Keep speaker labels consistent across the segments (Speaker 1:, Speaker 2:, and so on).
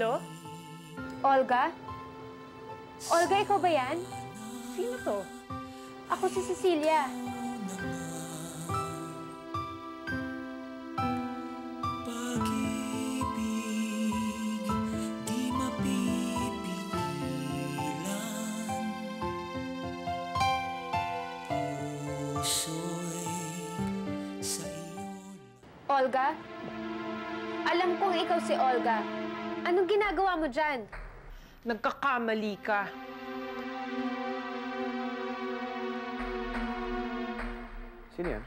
Speaker 1: Hello?
Speaker 2: Olga? Olga, ikaw ba yan?
Speaker 1: Sino to?
Speaker 2: Ako si Cecilia. Olga? Alam kong ikaw si Olga. Anong ginagawa mo dyan?
Speaker 1: Nagkakamali ka.
Speaker 3: Sino yan?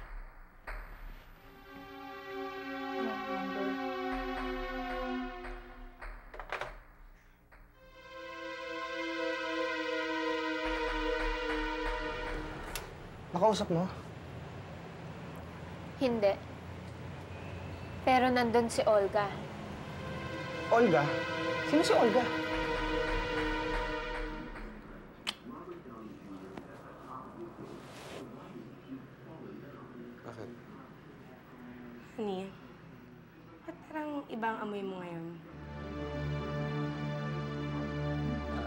Speaker 3: Nakausap mo?
Speaker 2: Hindi. Pero nandun si Olga.
Speaker 3: Olga? Sino si Olga?
Speaker 4: Bakit?
Speaker 5: Honey, ba't parang ibang amoy mo ngayon?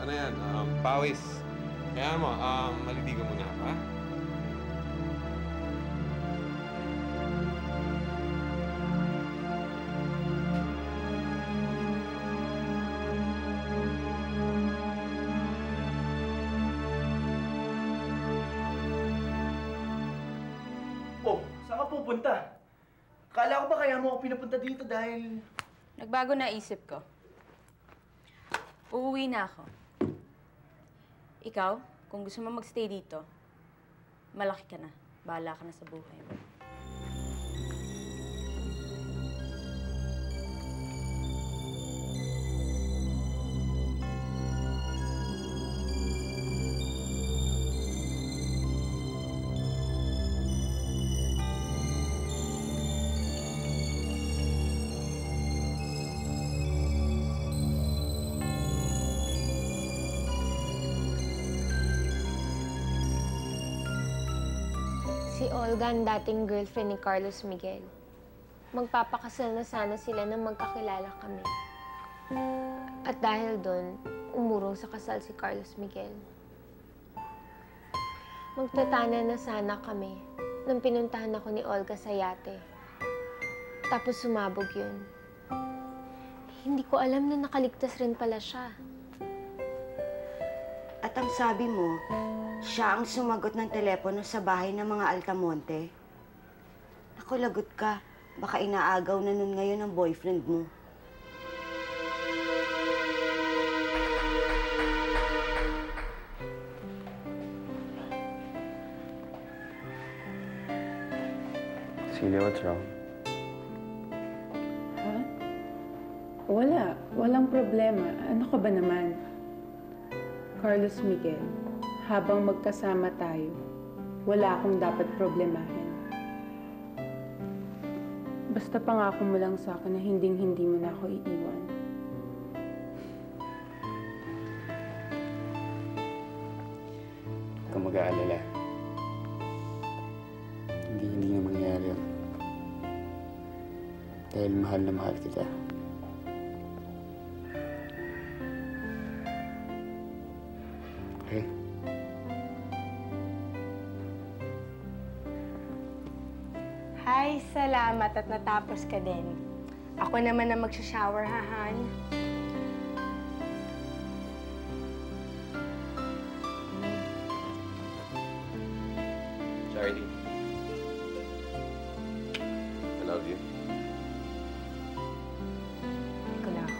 Speaker 4: Ano yan? Pawis. Kaya mo, maliligo muna ka?
Speaker 6: Oh, saan ka pupunta? Kala ko ba kaya mo ako pinapunta dito dahil...
Speaker 5: Nagbago na isip ko. Uuwi na ako. Ikaw, kung gusto mo magstay dito, malaki ka na. Bahala ka na sa buhay mo.
Speaker 2: Si Olga ang dating girlfriend ni Carlos Miguel. Magpapakasal na sana sila nang magkakilala kami. At dahil doon, umurong sa kasal si Carlos Miguel. Magtatana na sana kami nang pinuntahan ako ni Olga sa yate. Tapos sumabog yun. Hindi ko alam na nakaligtas rin pala siya.
Speaker 7: At ang sabi mo, siya ang sumagot ng telepono sa bahay ng mga Altamonte. Ako, lagot ka. Baka inaagaw na nun ngayon ang boyfriend mo.
Speaker 3: Celia, what's wrong?
Speaker 8: Ha? Wala. Walang problema. Ano ka ba naman? Carlos Miguel, habang magkasama tayo, wala akong dapat problemahin. Basta pangako mo lang sa akin na hinding-hindi mo na ako iiwan.
Speaker 3: Huwag kang mag-aalala. Hindi na mangyayari yun. Dahil mahal na mahal kita. Okay?
Speaker 5: Hi, salamat at natapos ka din. Ako naman na magsha-shower, ha, Han?
Speaker 4: Charlie. I love you.
Speaker 5: Ikaw na ako.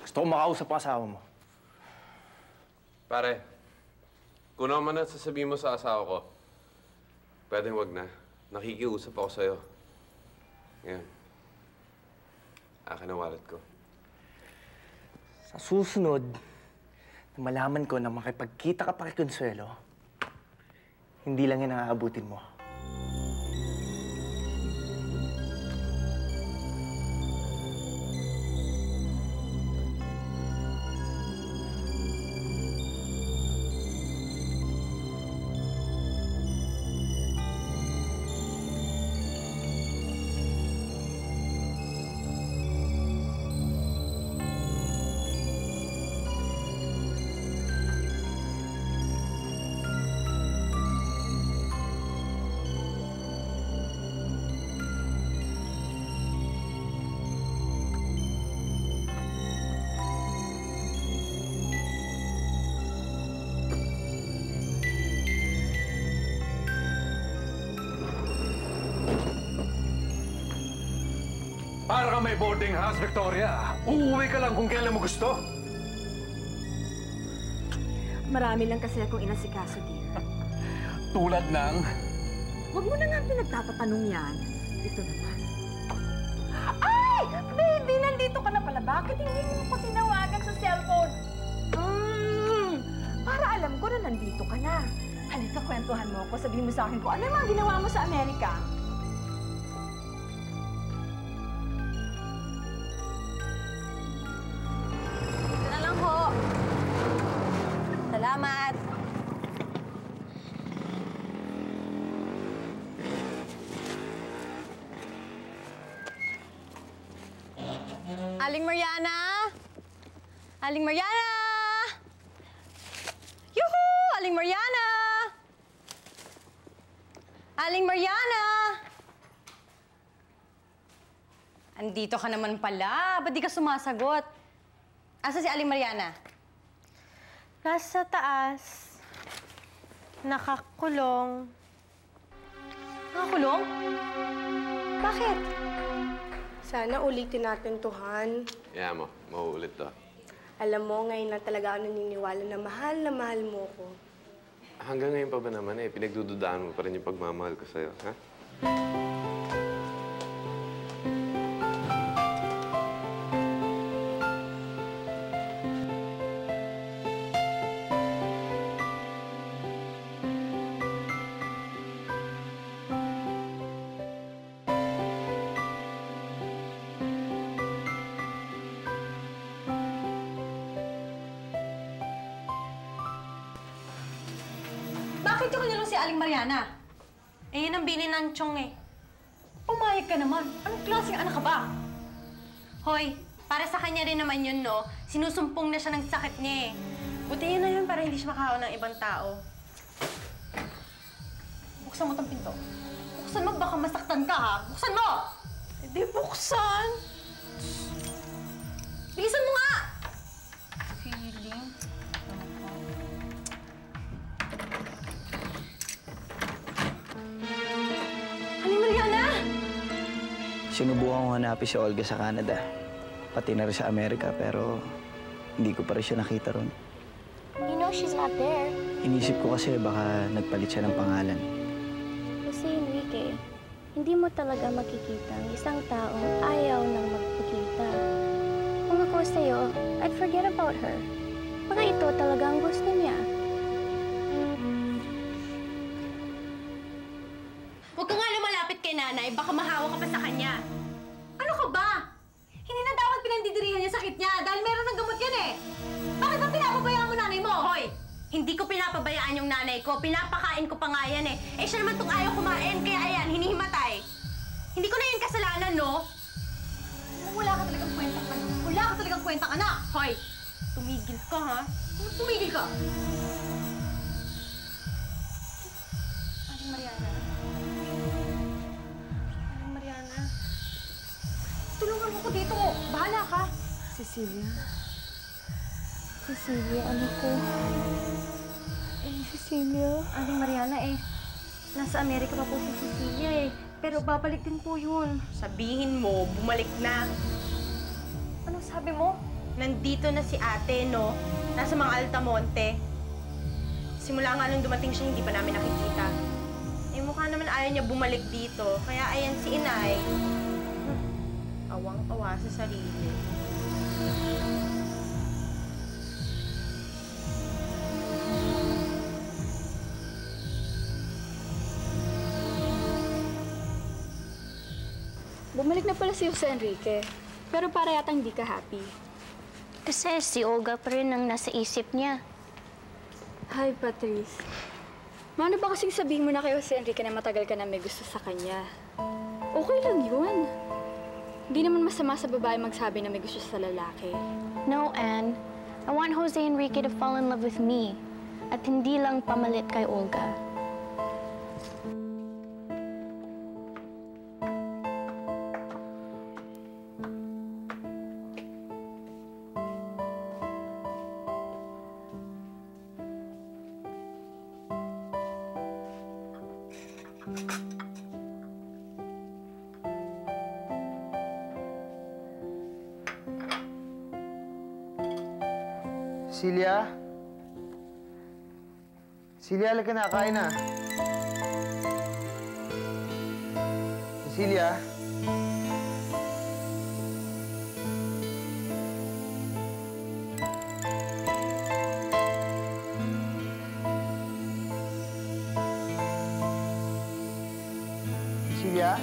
Speaker 6: Gusto ko makausap ang asawa mo.
Speaker 4: Pare, kung ano man ang sasabihin mo sa asawa ko, pwedeng wag na. Nakikiusap ako sa'yo. Ngayon. Akin ang wallet ko.
Speaker 6: Sa susunod, na malaman ko na makipagkita ka pa kay Consuelo, hindi lang yan ang aabutin mo.
Speaker 9: Para ka may boarding house, Victoria. Uuwi ka lang kung kailan mo gusto.
Speaker 5: Marami lang kasi akong inasikaso, dear.
Speaker 9: Tulad ng...
Speaker 5: Huwag mo na nga pinagtatatanong yan. Ito naman. Ay! Baby, nandito ka na pala. Bakit hindi mo ako tinawagan sa cellphone? Para alam ko na nandito ka na. Halika, kwentuhan mo ako. Sabihin mo sa akin kung ano yung mga ginawa mo sa Amerika. Ito na lang ho. Salamat. Aling Mariana! Aling Mariana! Yuhu! Aling Mariana! Aling Mariana! Andito ka naman pala. Ba't di ka sumasagot? Asa si Aling Mariana?
Speaker 1: Nasa taas. Nakakulong.
Speaker 5: Nakakulong? Bakit?
Speaker 10: Sana ulitin natin to, Han.
Speaker 4: Yeah mo, mauulit to.
Speaker 10: Alam mo, ngayon lang talaga ako naniniwala na mahal mo ko.
Speaker 4: Hanggang ngayon pa ba naman pinagdududaan mo pa rin yung pagmamahal ko sa'yo, ha?
Speaker 5: Bakit yung kinulong si Aling Mariana? Eh, yun ang bini ng Chong eh. Pumayag ka naman. Anong klaseng anak ka ba?
Speaker 11: Hoy, para sa kanya rin naman yun, no? Sinusumpong na siya ng sakit niya eh. Buti yun na yun para hindi siya makahawa ng ibang tao.
Speaker 5: Buksan mo tong pinto. Buksan mo, baka masaktan ka ha. Buksan mo!
Speaker 1: Hindi buksan.
Speaker 5: Bilisan mo nga!
Speaker 11: Feeling?
Speaker 5: Aling Mariana!
Speaker 6: Sinubukan ko hanapin si Olga sa Canada. Pati na rin sa Amerika, pero hindi ko pa rin siya nakita ron.
Speaker 2: You know she's not there.
Speaker 6: Inisip ko kasi baka nagpalit siya ng pangalan.
Speaker 2: Kasi Enrique, hindi mo talaga makikita ang isang taong ayaw nang magpakita. Kung ako sa'yo, I'd forget about her. Baka ito talaga ang gusto niya.
Speaker 11: Huwag ka nga lumalapit kay nanay, baka mahawa ka pa sa kanya.
Speaker 5: Ano ka ba? Hindi na dapat pinandidirihan yung sakit niya dahil meron ng gamot yan eh. Bakit ba pinapabayaan mo nanay mo?
Speaker 11: Hoy! Hindi ko pinapabayaan yung nanay ko. Pinapakain ko pa nga yan eh. Eh, siya naman tong ayaw kumain, kaya ayan, hinihimatay. Hindi ko na yun kasalanan, no?
Speaker 5: Wala ka talagang kwentang anak. Wala ka talagang kwentang anak.
Speaker 11: Hoy! Tumigil ka, ha?
Speaker 5: Tumigil ka. Aling Mariana. Aling Mariana. Tulungan mo ko dito. Bahala ka.
Speaker 2: Cecilia, anak ko. Cecilia.
Speaker 11: Aling Mariana, nasa Amerika pa po si Cecilia, Pero babalik din po yun. Sabihin mo, bumalik na.
Speaker 5: Anong sabi mo?
Speaker 11: Nandito na si ate, no? Nasa mga Altamonte. Simula nga nung dumating siya, hindi pa namin nakikita. Eh, mukha naman ayaw niya bumalik dito. Kaya ayan si Inay. Awang-awa sa sarili.
Speaker 12: Bumalik na pala si Jose Enrique. Pero para yatang di ka happy.
Speaker 13: Kasi si Olga pa rin ang nasa isip niya.
Speaker 12: Hi, Patrice. Mano ba kasing sabihin mo na kay Jose Enrique na matagal ka na may gusto sa kanya? Okay lang yun. Hindi naman masama sa babae magsabi na may gusto sa lalaki.
Speaker 13: No, Anne. I want Jose Enrique to fall in love with me. At hindi lang pamalit kay Olga.
Speaker 14: Celia? Celia, halika na. Kain na. Celia? Celia?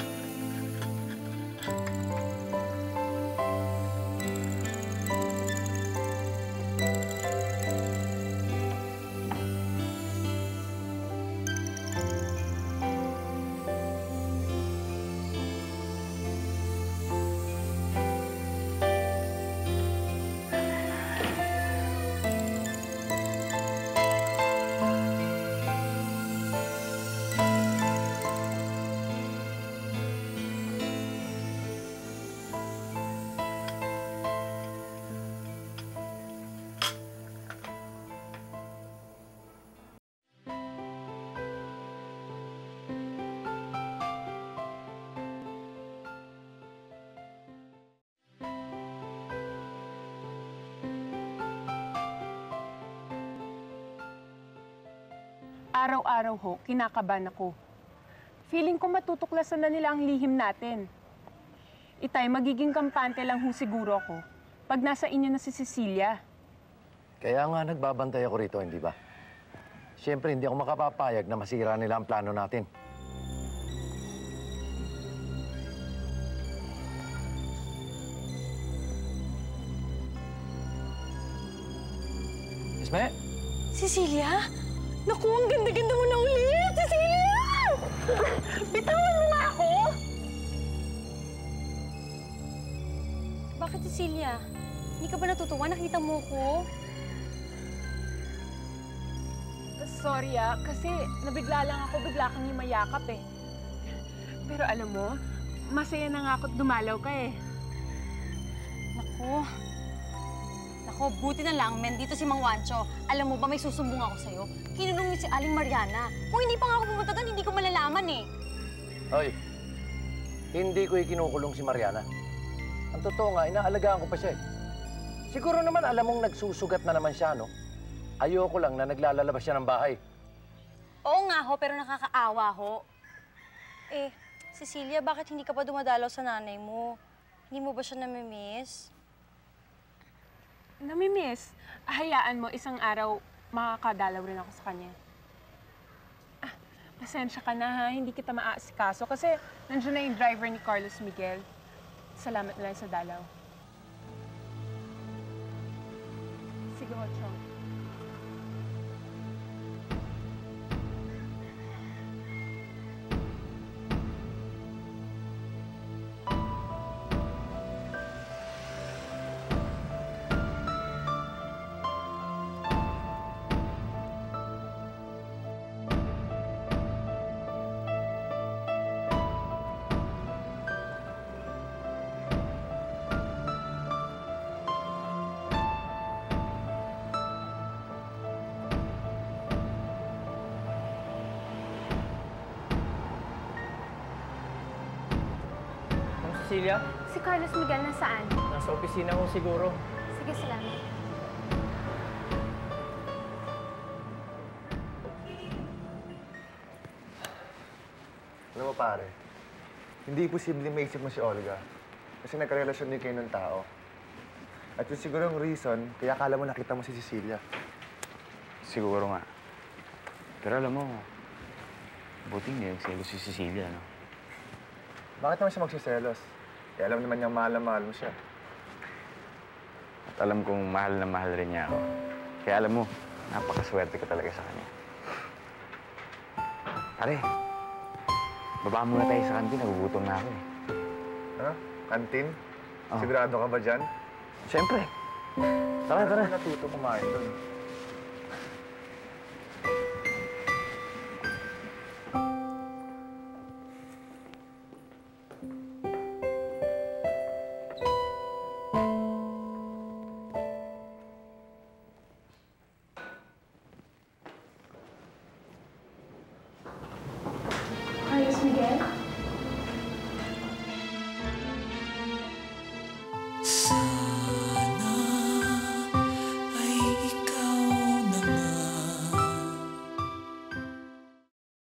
Speaker 8: Araw-araw ho, kinakabahan ako. Feeling ko matutuklasan na nila ang lihim natin. Itay, magiging kampante lang ho siguro ako pag nasa inyo na si Cecilia.
Speaker 9: Kaya nga nagbabantay ako rito, hindi ba? Siyempre, hindi ako makapapayag na masira nila ang plano natin. Isme?
Speaker 1: Cecilia? Naku, ang ganda-ganda mo na ulit! Cecilia! Bitawan mo nga ako!
Speaker 11: Bakit, Cecilia? Hindi ka ba natutuwa? Nakita mo ko?
Speaker 8: Sorry kasi nabigla lang ako, bigla kang himayakap eh. Pero alam mo, masaya na nga ako't dumalaw ka eh.
Speaker 11: Naku. Naku, buti na lang, men, dito si Mang Wancho. Alam mo ba, may susumbong ako sa'yo. Kinulong niyo si Aling Mariana. Kung hindi pa nga ako pumunta doon, hindi ko malalaman eh.
Speaker 9: Hoy, hindi ko ikinukulong si Mariana. Ang totoo nga, inaalagaan ko pa siya eh. Siguro naman alam mong nagsusugat na naman siya, no? Ayoko lang na naglalalabas siya ng bahay.
Speaker 11: Oo nga ho, pero nakakaawa ho. Eh, Cecilia, bakit hindi ka pa dumadalaw sa nanay mo? Hindi mo ba siya namimiss?
Speaker 8: Namimiss. Hayaan mo, isang araw makakadalaw rin ako sa kanya. Pasensya ka na ha, hindi kita maaasikaso kasi nandiyan na yung driver ni Carlos Miguel. Salamat na lang sa dalaw. Sige, Chong.
Speaker 6: Cecilia?
Speaker 2: Si Carlos Miguel nasaan?
Speaker 6: Nasa opisina ko siguro.
Speaker 2: Sige, salamat.
Speaker 14: pare, hindi posible maisip mo si Olga. Kasi nagkarelasyon din kayo ng tao. At yun siguro yung reason, kaya akala mo nakita mo si Cecilia.
Speaker 3: Siguro nga. Pero alam mo, buti hindi nagselos si Cecilia, no?
Speaker 14: Bakit naman siya magsiselos? Kaya alam naman niyang mahal na mahal mo siya.
Speaker 3: At alam kong mahal na mahal rin niya ako. Kaya alam mo, napakaswerte ko talaga sa kanya. Pare, baba muna tayo sa kantin. Nagugutom na ako eh.
Speaker 14: Ano? Kantin?
Speaker 3: Oh.
Speaker 14: Sigurado ka ba dyan?
Speaker 3: Siyempre. Tara, tara.
Speaker 14: Ano natuto kumain doon?